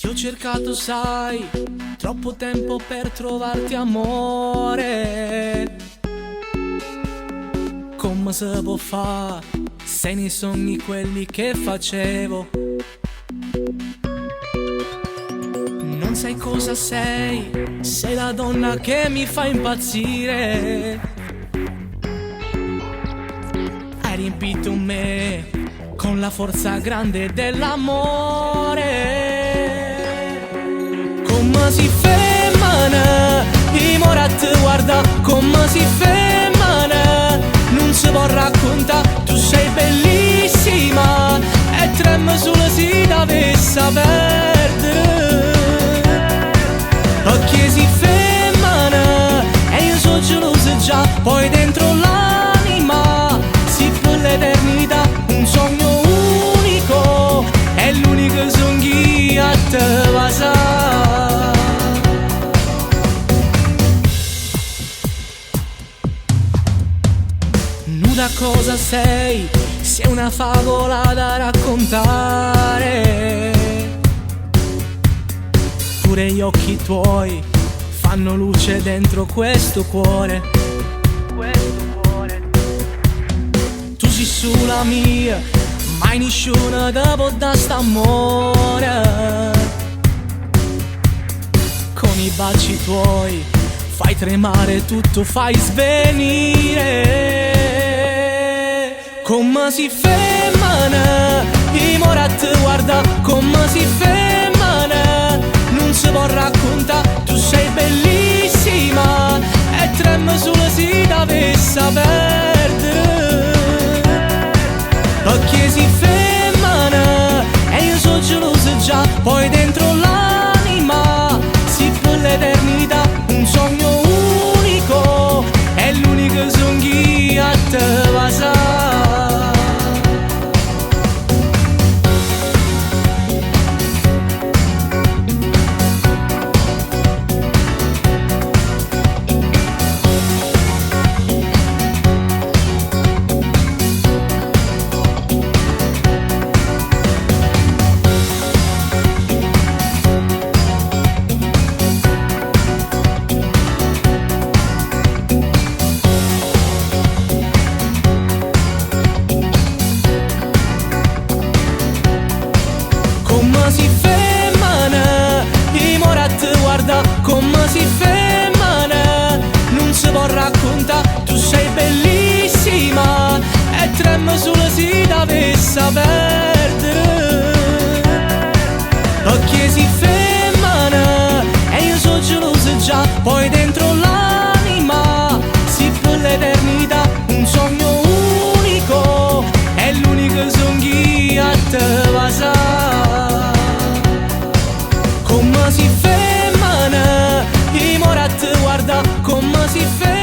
Ti ho cercato, sai, troppo tempo per trovarti, amore. Come si può fare se nei sogni quelli che facevo non sai cosa sei? Sei la donna che mi fa impazzire. Hai riempito me con la forza grande dell'amore. Come si femmina, i morat guarda come si femmina, non si può raccontare, tu sei bellissima e trema solo se dovessi perdere. Occhi si femmina e io sono gelosa già, poi dentro l'anima si per l'eternità, un sogno unico, è l'unico sogno che a te va sa. Nuda cosa sei? Sei una favola da raccontare. Pure gli occhi tuoi fanno luce dentro questo cuore. Tu sei sulla mia, mai nessuno dopo da st'amore. Con i baci tuoi fai tremare tutto, fai svenire. Come si femmina, i morat guarda come si femmina, non si può raccontare, tu sei bellissima e trema solo se dovessi perdere. Occhi si femmina e io sono gelosa già, poi dentro l'anima si per l'eternità, un sogno unico, è l'unico sogno che a te va sa. Come si femmina, i morat guarda come si femmina, non si può raccontare, tu sei bellissima e trema solo se dovessi perdere. Occhi si femmina e io sono gelosa già, poi dentro l'anima si per l'eternità, un sogno unico, è l'unico sogno che a te va sa. Come si femmina, i morat guarda come si femmina.